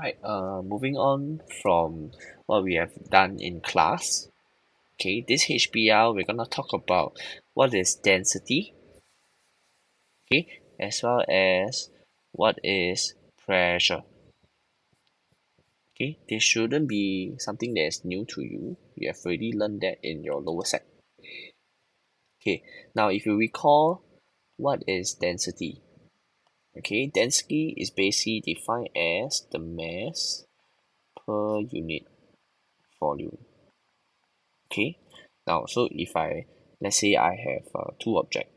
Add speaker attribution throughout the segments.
Speaker 1: Right, moving on from what we have done in class. Okay, this HBL, we're gonna talk about what is density, okay, as well as what is pressure. Okay, this shouldn't be something that is new to you. You have already learned that in your lower sec. Okay, now if you recall, what is density? Okay, density is basically defined as the mass per unit volume. Okay, now so if let's say I have two objects,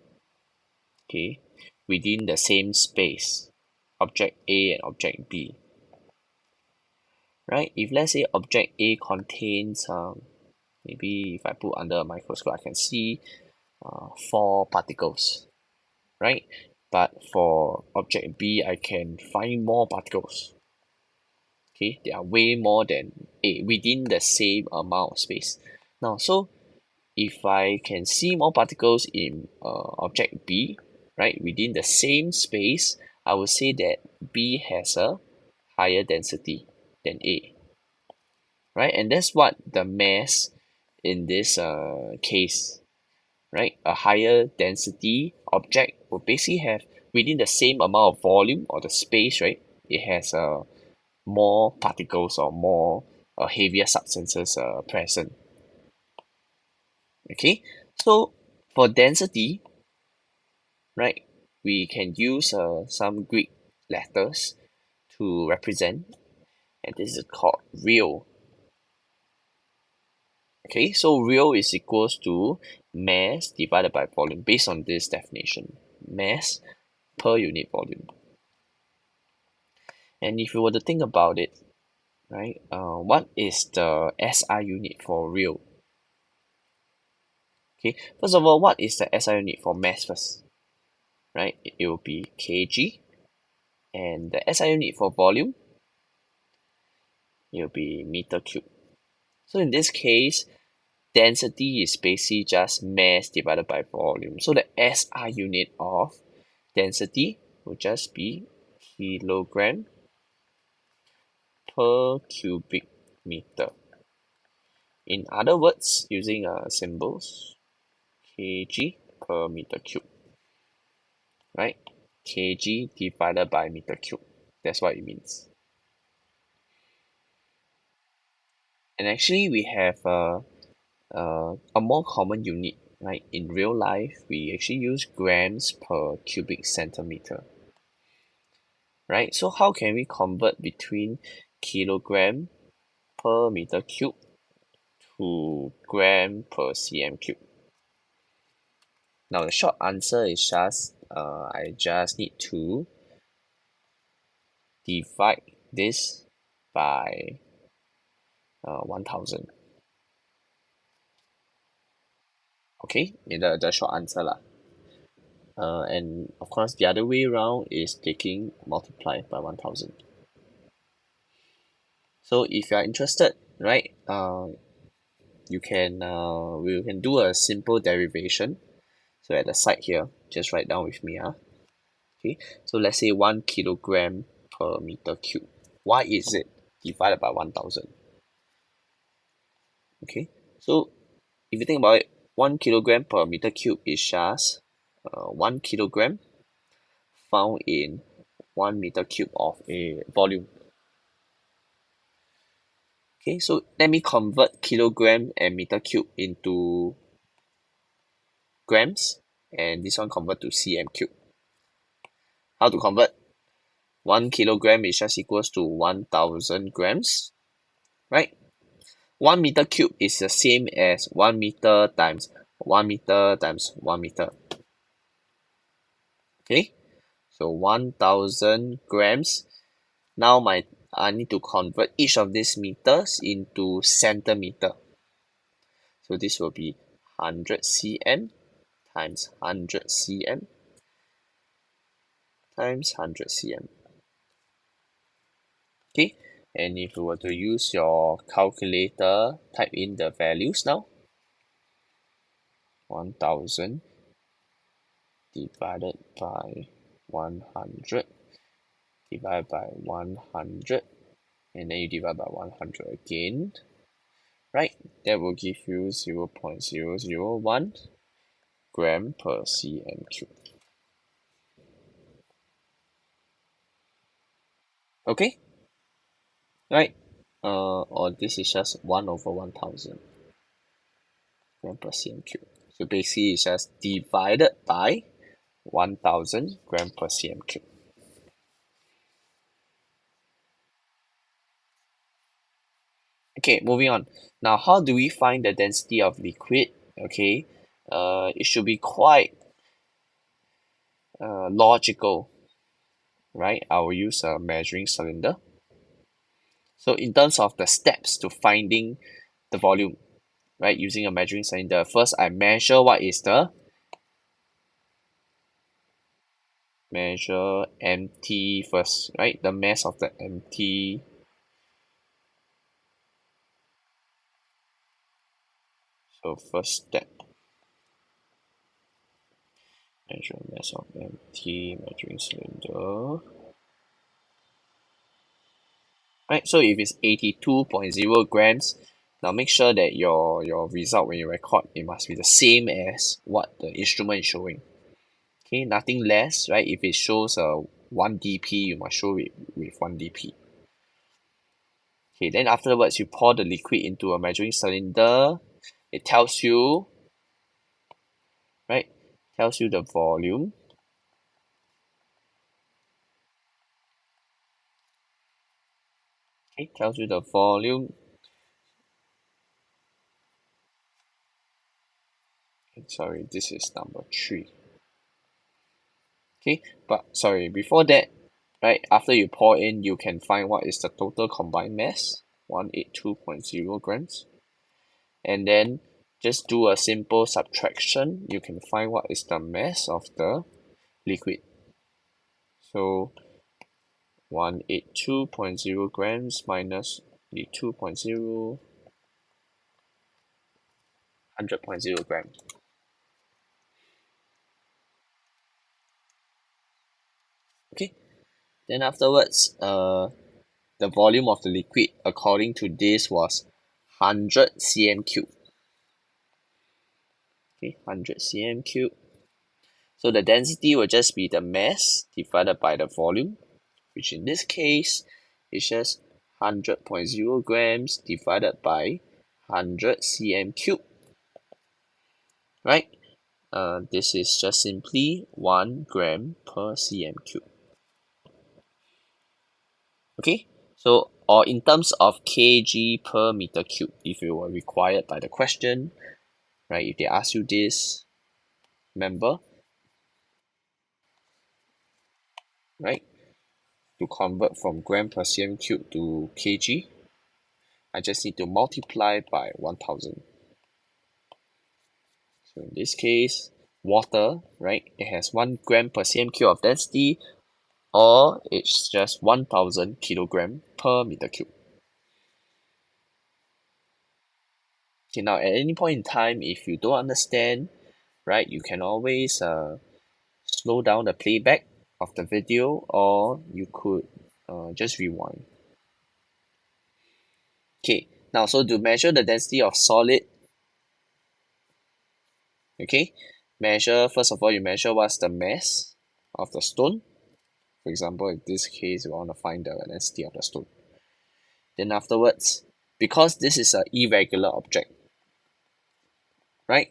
Speaker 1: okay, within the same space, object A and object B, right? If let's say object A contains maybe if I put under a microscope I can see four particles, right? But for object B I can find more particles. Okay, they are way more than A within the same amount of space. Now so if I can see more particles in object B, right, within the same space, I would say that B has a higher density than A, right? And that's what the mass in this case, right? A higher density object will basically have within the same amount of volume or the space, right? It has more particles or more heavier substances present. Okay, so for density, right, we can use some Greek letters to represent, and this is called rho. Okay, so rho is equals to mass divided by volume based on this definition, mass per unit volume. And if you were to think about it, right, what is the SI unit for rho? Okay, first of all, what is the SI unit for mass first? Right, it will be kg, and the SI unit for volume, it will be meter cube. So in this case, density is basically just mass divided by volume. So the SI unit of density will just be kilogram per cubic meter. In other words, using symbols, kg per meter cube, right? Kg divided by meter cube. That's what it means. And actually, we have a more common unit, right? In real life, we actually use grams per cubic centimeter, right? So how can we convert between kilogram per meter cube to gram per cm cube? Now the short answer is just I just need to divide this by 1000. Okay, the short answer lah. And of course the other way around is taking multiplied by 1000. So if you are interested, right, we can do a simple derivation. So at the side here, just write down with me. Okay, so let's say 1 kilogram per meter cube. Why is it divided by 1000? Okay, so if you think about it, 1 kilogram per meter cube is just 1 kilogram found in 1 meter cube of a volume. Okay, so let me convert kilogram and meter cube into grams, and this one convert to cm cube. How to convert? 1 kilogram is just equals to 1000 grams, right? 1 meter cube is the same as 1 meter times 1 meter times 1 meter. Okay, so 1000 grams. Now I need to convert each of these meters into centimeter. So this will be 100 cm times 100 cm times 100 cm. Okay, and if you were to use your calculator, type in the values now. 1000 divided by 100 divided by 100 and then you divide by 100 again, right? That will give you 0.001 gram per cm cube. Okay, right? Or this is just 1 over 1000 gram per cm cube. So basically it's just divided by 1000 gram per cm cube. Okay, moving on. Now, how do we find the density of liquid? Okay, it should be quite logical, right? I will use a measuring cylinder. So in terms of the steps to finding the volume, right, using a measuring cylinder, first I measure what is the measure empty first, right? The mass of the empty. So first step, measure mass of empty measuring cylinder. Right, so if it's 82.0 grams, now make sure that your result when you record, it must be the same as what the instrument is showing. Okay, nothing less, right? If it shows 1 dp, you must show it with 1 dp. Okay, then afterwards you pour the liquid into a measuring cylinder. It tells you, right? Tells you the volume. Okay, tells you the volume. Sorry, this is number 3. Okay, but sorry, before that, right, after you pour in, you can find what is the total combined mass, 182.0 grams. And then just do a simple subtraction, you can find what is the mass of the liquid. So 182.0 grams minus the 2.0, 100.0 grams. Okay, then afterwards, the volume of the liquid according to this was 100 cm cube. Okay, 100 cm cube. So the density will just be the mass divided by the volume, which in this case is just 100.0 grams divided by 100 cm cube, right? This is just simply 1 gram per cm cube. Okay, so or in terms of kg per meter cube, if you were required by the question, right? If they ask you this, remember, right? To convert from gram per cm cube to kg, I just need to multiply by 1000. So in this case, water, right, it has 1 gram per cm cube of density, or it's just 1000 kilogram per meter cube. Okay, now at any point in time, if you don't understand, right, you can always slow down the playback of the video, or you could just rewind. Okay, now so to measure the density of solid, okay, measure, first of all, you measure what's the mass of the stone. For example, in this case, we want to find the density of the stone. Then afterwards, because this is an irregular object, right,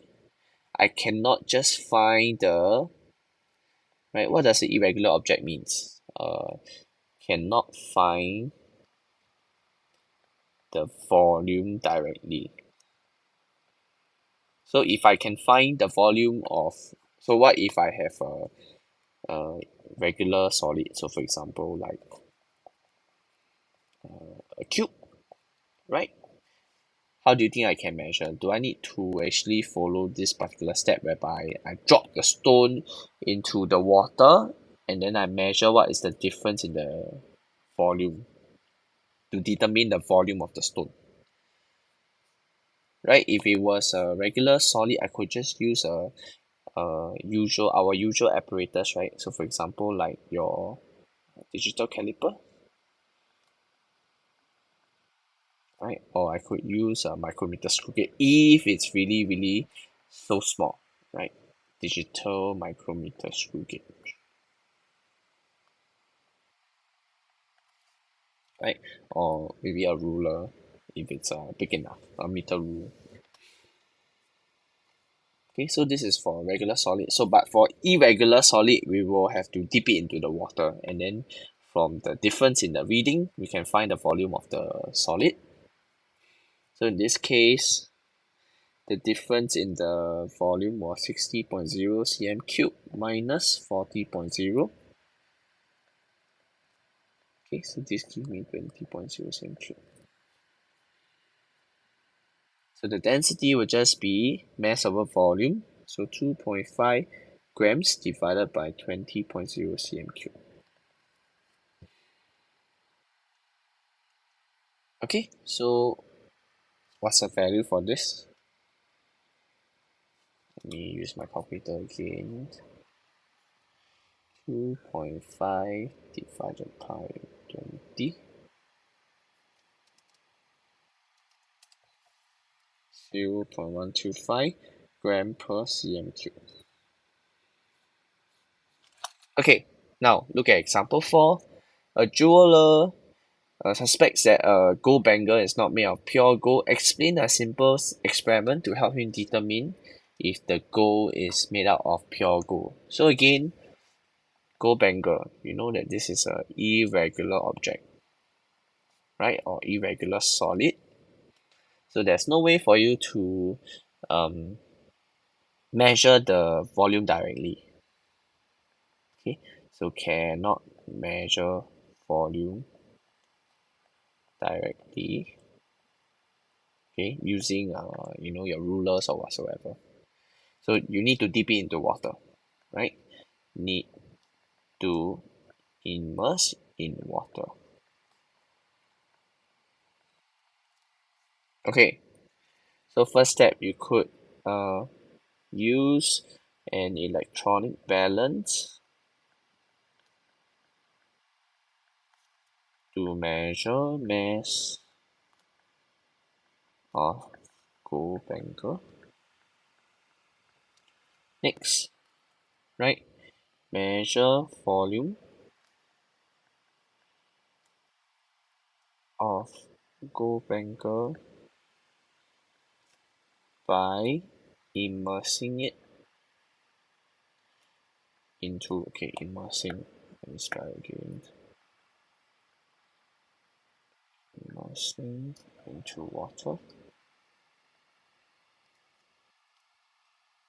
Speaker 1: I cannot just find the, right, what does the irregular object means? Cannot find the volume directly. So if I can find the volume of, so what if I have a regular solid? So for example, like a cube, right? How do you think I can measure? Do I need to actually follow this particular step whereby I drop the stone into the water and then I measure what is the difference in the volume to determine the volume of the stone? Right? If it was a regular solid, I could just use our usual apparatus, right? So for example, like your digital caliper, right? Or I could use a micrometer screw gauge if it's really, really so small, right? Digital micrometer screw gauge, right? Or maybe a ruler if it's big enough, a meter rule. Okay, so this is for regular solid. So, but for irregular solid, we will have to dip it into the water, and then from the difference in the reading, we can find the volume of the solid. So in this case, the difference in the volume was 60.0 cm cube minus 40.0. Okay, so this gives me 20.0 cm cube. So the density will just be mass over volume. So 2.5 grams divided by 20.0 cm cube. Okay, so what's the value for this? Let me use my calculator again. 2.5 divided by 20. 0.125 gram per cm cube. Okay, now look at example 4. A jeweler suspects that a gold bangle is not made of pure gold. Explain a simple experiment to help him determine if the gold is made out of pure gold. So again, gold bangle, you know that this is a irregular object, right? Or irregular solid. So there's no way for you to um, measure the volume directly. Okay, so cannot measure volume directly, okay, using your rulers or whatsoever. So you need to dip it into water, right? Need to immerse in water. Okay, so first step, you could use an electronic balance to measure mass of gold bangle. Next, right? Measure volume of gold bangle by immersing it into, okay, immersing, let me spell again, immersing into water,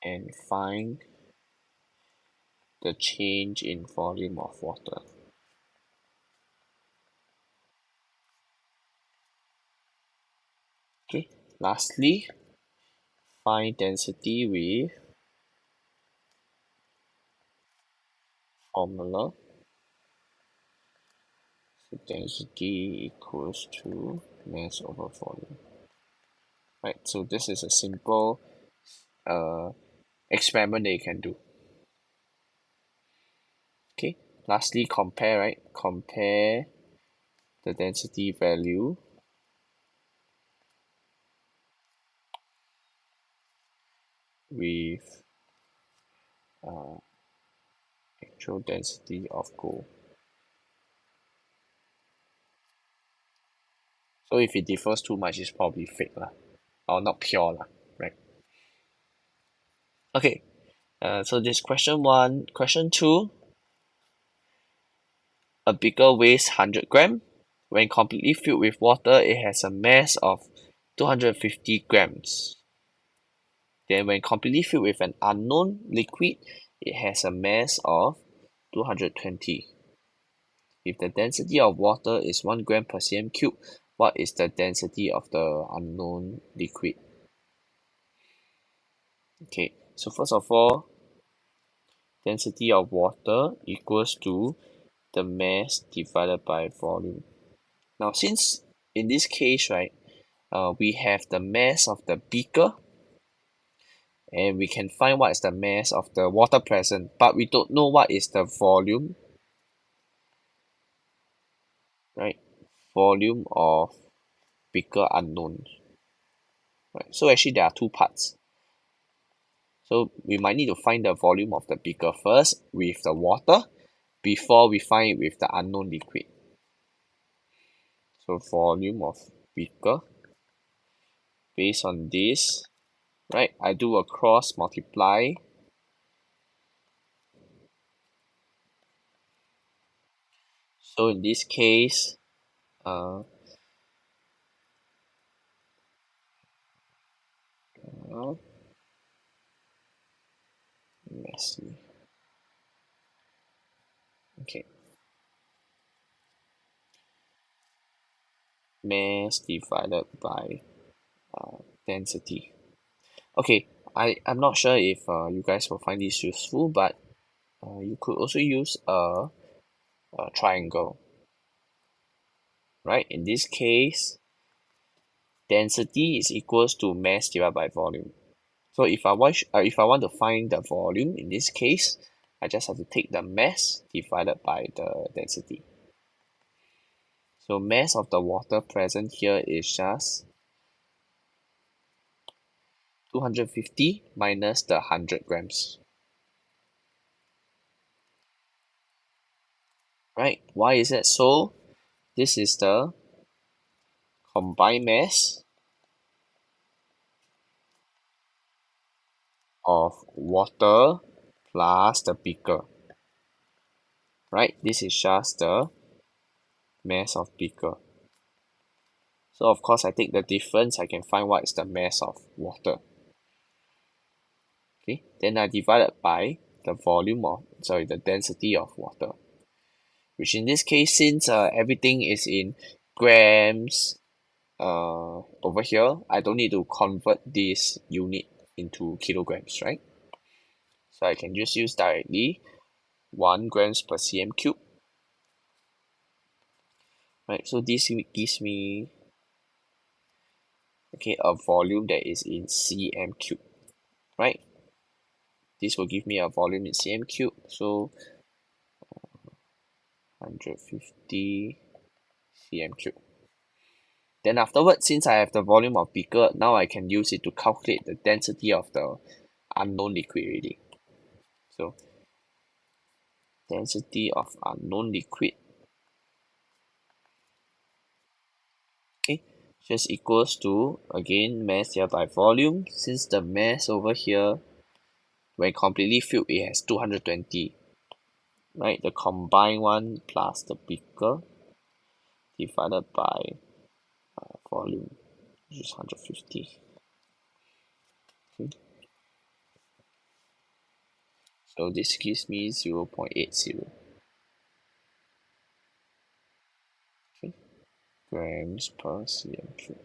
Speaker 1: and find the change in volume of water. Okay, lastly, find density with formula. So density equals to mass over volume. Right, so this is a simple experiment that you can do. Okay, lastly, compare, right? Compare the density value with actual density of gold. So if it differs too much, it's probably fake lah, or not pure lah, right? Okay, so this question 1. Question 2, a beaker weighs 100 gram. When completely filled with water, it has a mass of 250 grams. Then when completely filled with an unknown liquid, it has a mass of 220. If the density of water is 1 gram per cm cube, what is the density of the unknown liquid? Okay, so first of all, density of water equals to the mass divided by volume. Now, since in this case, right, we have the mass of the beaker, and we can find what is the mass of the water present, but we don't know what is the volume, right? Volume of beaker unknown. Right? So actually there are two parts. So we might need to find the volume of the beaker first with the water before we find it with the unknown liquid. So volume of beaker based on this, right? I do a cross multiply. So in this case, uh, uh, let's see. Okay, mass divided by density. Okay, I'm not sure if you guys will find this useful, but you could also use a triangle, right? In this case, density is equals to mass divided by volume. So if I want to find the volume in this case, I just have to take the mass divided by the density. So mass of the water present here is just 250 minus the 100 grams. Right? Why is that so? This is the combined mass of water plus the beaker. Right? This is just the mass of beaker. So of course I take the difference, I can find what is the mass of water. Okay, then I divide it by the the density of water, which in this case, since everything is in grams over here, I don't need to convert this unit into kilograms, right? So I can just use directly 1 grams per cm cube, right? So this gives me, okay, a volume that is in cm cube, right? This will give me a volume in cm cube, so 150 cm cube. Then afterwards, since I have the volume of beaker, now I can use it to calculate the density of the unknown liquid already. So density of unknown liquid, okay, just equals to, again, mass here by volume. Since the mass over here, when completely filled, it has 220, right? The combined one plus the beaker divided by volume, which is 150. Okay. So this gives me 0.80. Okay, grams per cm cube.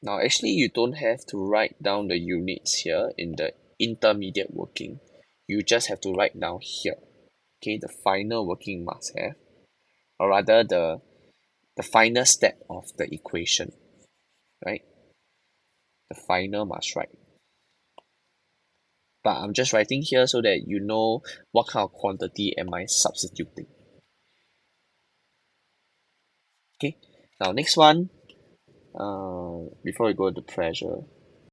Speaker 1: Now, actually, you don't have to write down the units here in the intermediate working. You just have to write down here. Okay, the final working must have, or rather the final step of the equation, right? The final must write. But I'm just writing here so that you know what kind of quantity am I substituting. Okay, now next one, before we go to pressure,